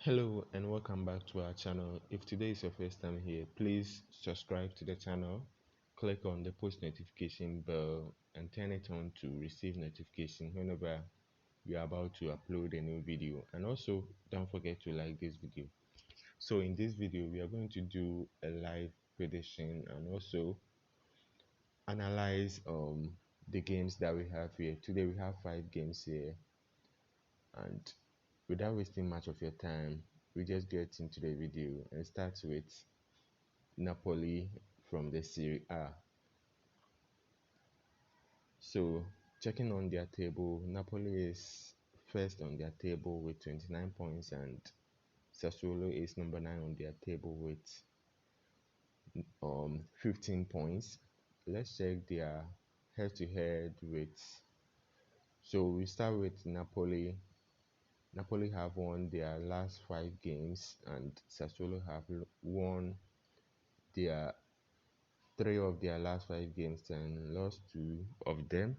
Hello and welcome back to our channel. If today is your first time here, please subscribe to the channel, click on the post notification bell and turn it on to receive notification whenever we are about to upload a new video. And also don't forget to like this video. So in this video we are going to do a live prediction and also analyze the games that we have here. Today we have 5 games here, and without wasting much of your time, we just get into the video and start with Napoli from the Serie A. So checking on their table, Napoli is first on their table with 29 points and Sassuolo is number 9 on their table with 15 points. Let's check their head-to-head with. So we start with Napoli. Napoli have won their last 5 games and Sassuolo have won their 3 of their last 5 games and lost 2 of them.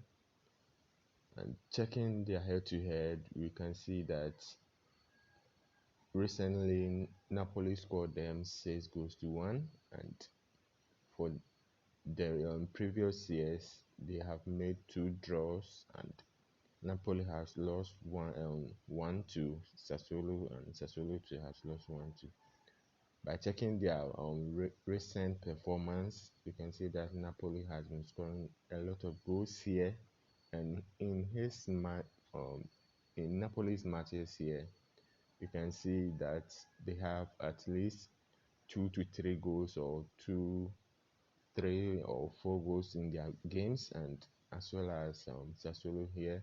And checking their head-to-head, we can see that recently Napoli scored them 6 goals to 1, and for the previous years they have made 2 draws, and Napoli has lost 1 to Sassuolo, and Sassuolo too has lost 1-2. By checking their recent performance, you can see that Napoli has been scoring a lot of goals here, and in Napoli's matches here, you can see that they have at least 2 to 3 goals, or 3 or 4 goals in their games, and as well as Sassuolo here,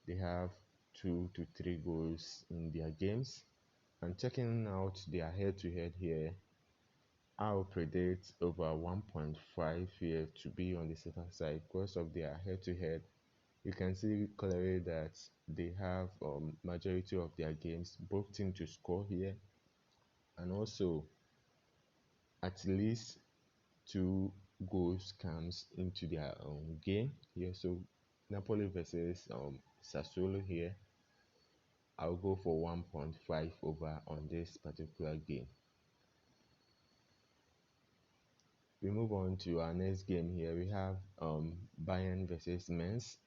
they have 2 to 3 goals in their games. And checking out their head-to-head here, I'll predict over 1.5 here to be on the safer side because of their head-to-head. You can see clearly that they have majority of their games both teams to score here, and also at least 2 goals comes into their game here. So Napoli versus Sassuolo here, I'll go for 1.5 over on this particular game. We move on to our next game here. We have Bayern versus Mainz.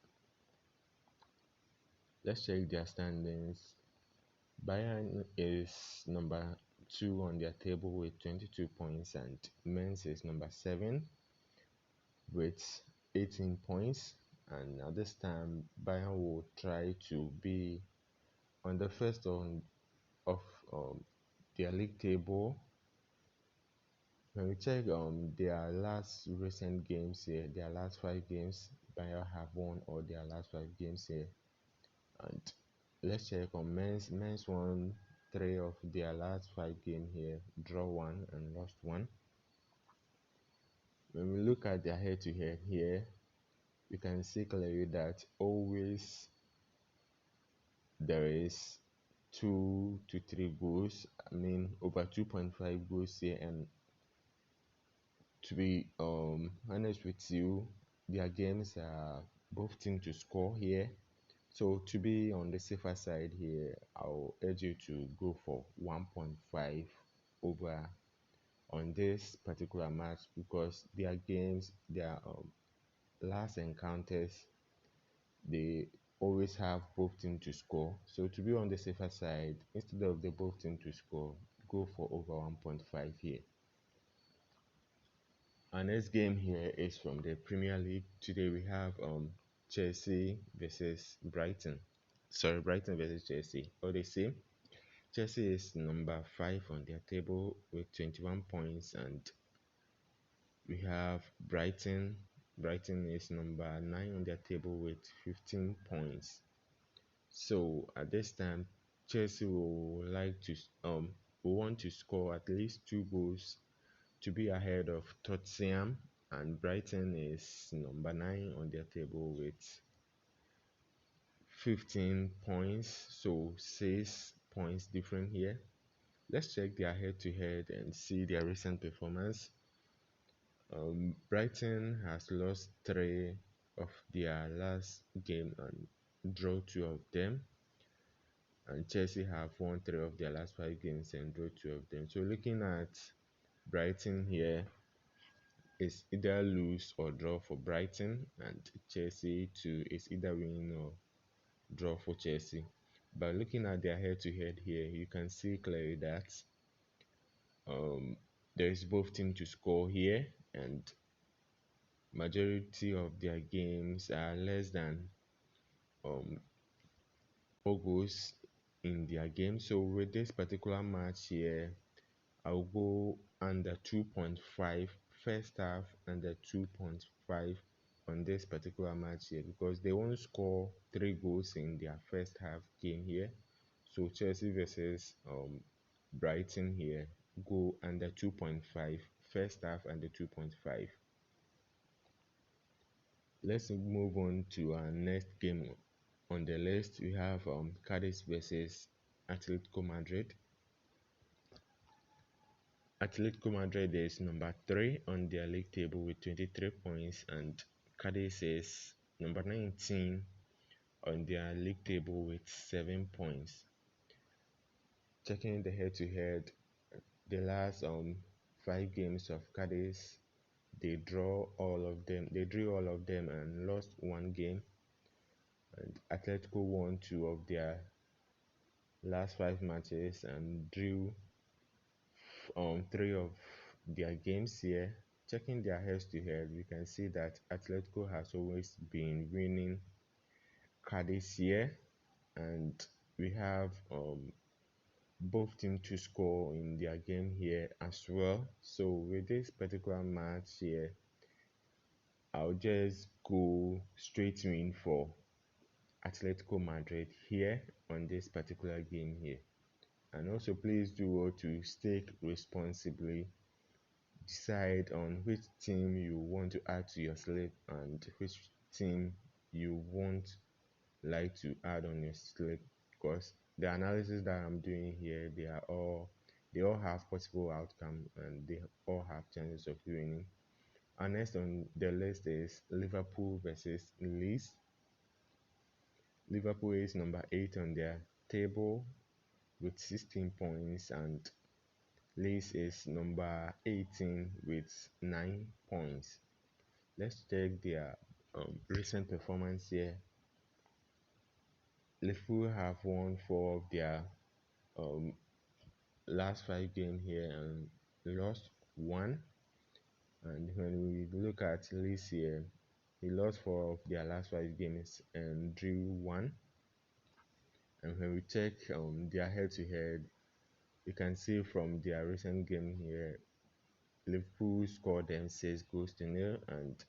Let's check their standings. Bayern is number 2 on their table with 22 points, and Mainz is number 7 with 18 points. And at this time, Bayern will try to be on the first of their league table. When we check their last recent games here, their last 5 games, Bayern have won all their last 5 games here. And let's check on Mainz. Mainz won 3 of their last 5 games here, draw 1 and lost 1. When we look at their head-to-head here, you can see clearly that always there is 2 to 3 goals. I mean over 2.5 goals here, and to be honest with you, their games are both teams to score here. So to be on the safer side here, I'll urge you to go for 1.5 over on this particular match, because their games, their last encounters, they always have both teams to score. So to be on the safer side, instead of the both teams to score, go for over 1.5 here. Our next game here is from the Premier League. Today we have Chelsea versus Brighton. Sorry, Brighton versus Chelsea. All the same. Chelsea is number 5 on their table with 21 points, and we have Brighton. Brighton is number 9 on their table with 15 points. So at this time, Chelsea will want to score at least 2 goals to be ahead of Tottenham, and Brighton is number 9 on their table with 15 points, so 6 points different here. Let's check their head-to-head and see their recent performance. Brighton has lost 3 of their last game and draw 2 of them. and Chelsea have won 3 of their last 5 games and draw 2 of them. So looking at Brighton here, it's either lose or draw for Brighton, and Chelsea too is either win or draw for Chelsea. But looking at their head-to-head here, you can see clearly that um, there is both team to score here, and majority of their games are less than um, 4 goals in their game. So with this particular match here, I'll go under 2.5 first half, under 2.5 on this particular match here, because they won't score 3 goals in their first half game here. So Chelsea versus Brighton here, go under 2.5 first half, under 2.5. Let's move on to our next game on the list. We have Cadiz versus Atletico Madrid. Atletico Madrid is number 3 on their league table with 23 points, and Cadiz is number 19 on their league table with 7 points. Checking the head-to-head, the last 5 games of Cadiz, they drew all of them and lost 1 game, and Atletico won 2 of their last 5 matches and drew 3 of their games here. Checking their head-to-head, we can see that Atletico has always been winning Cadiz here, and we have both teams to score in their game here as well. So with this particular match here, I'll just go straight win for Atletico Madrid here on this particular game here. And also please do well to stake responsibly, decide on which team you want to add to your slate and which team you won't like to add on your slate, because the analysis that I'm doing here, they all have possible outcome and they all have chances of winning. And next on the list is Liverpool versus Leeds. Liverpool is number 8 on their table with 16 points, and Leeds is number 18 with 9 points. Let's check their recent performance here. Liverpool have won 4 of their um, last 5 games here and lost 1. And when we look at Leeds here, he lost 4 of their last 5 games and drew 1. And when we check their head-to-head, you can see from their recent game here, Liverpool scored them 6 goals to 0, and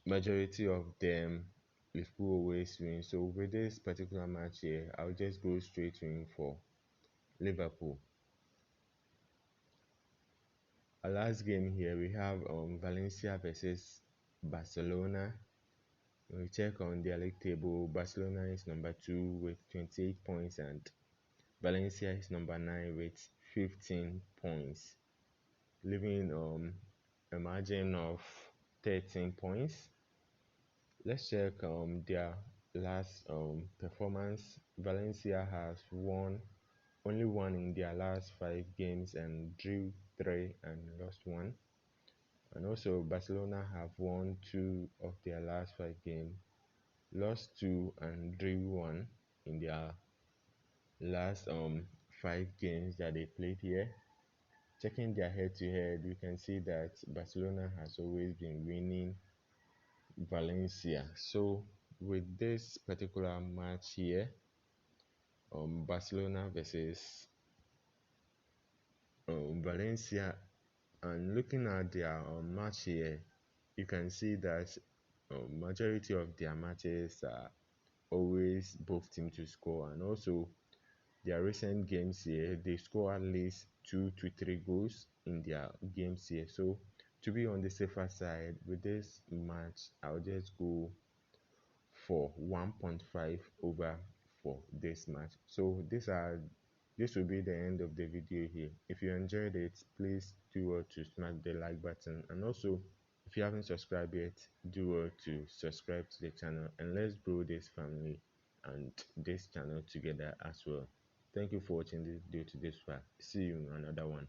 majority of them Liverpool always win. So with this particular match here, I'll just go straight win for Liverpool. Our last game here, we have Valencia versus Barcelona. When we check on their league table, Barcelona is number 2 with 28 points, and Valencia is number 9 with 15 points, leaving a margin of 13 points. Let's check their last performance. Valencia has only won in their last 5 games and drew 3 and lost 1. And also Barcelona have won 2 of their last 5 games, lost 2 and drew 1 in their last 5 games that they played here. Checking their head-to-head, we can see that Barcelona has always been winning Valencia. So with this particular match here, Barcelona versus Valencia, and looking at their match here, you can see that majority of their matches are always both teams to score, and also their recent games here, they score at least 2 to 3 goals in their games here. So to be on the safer side with this match, I'll just go for 1.5 over for this match. So this will be the end of the video here. If you enjoyed it, please do well to smash the like button, and also if you haven't subscribed yet, do well to subscribe to the channel, and let's grow this family and this channel together as well. Thank you for watching this video to this far. See you in another one.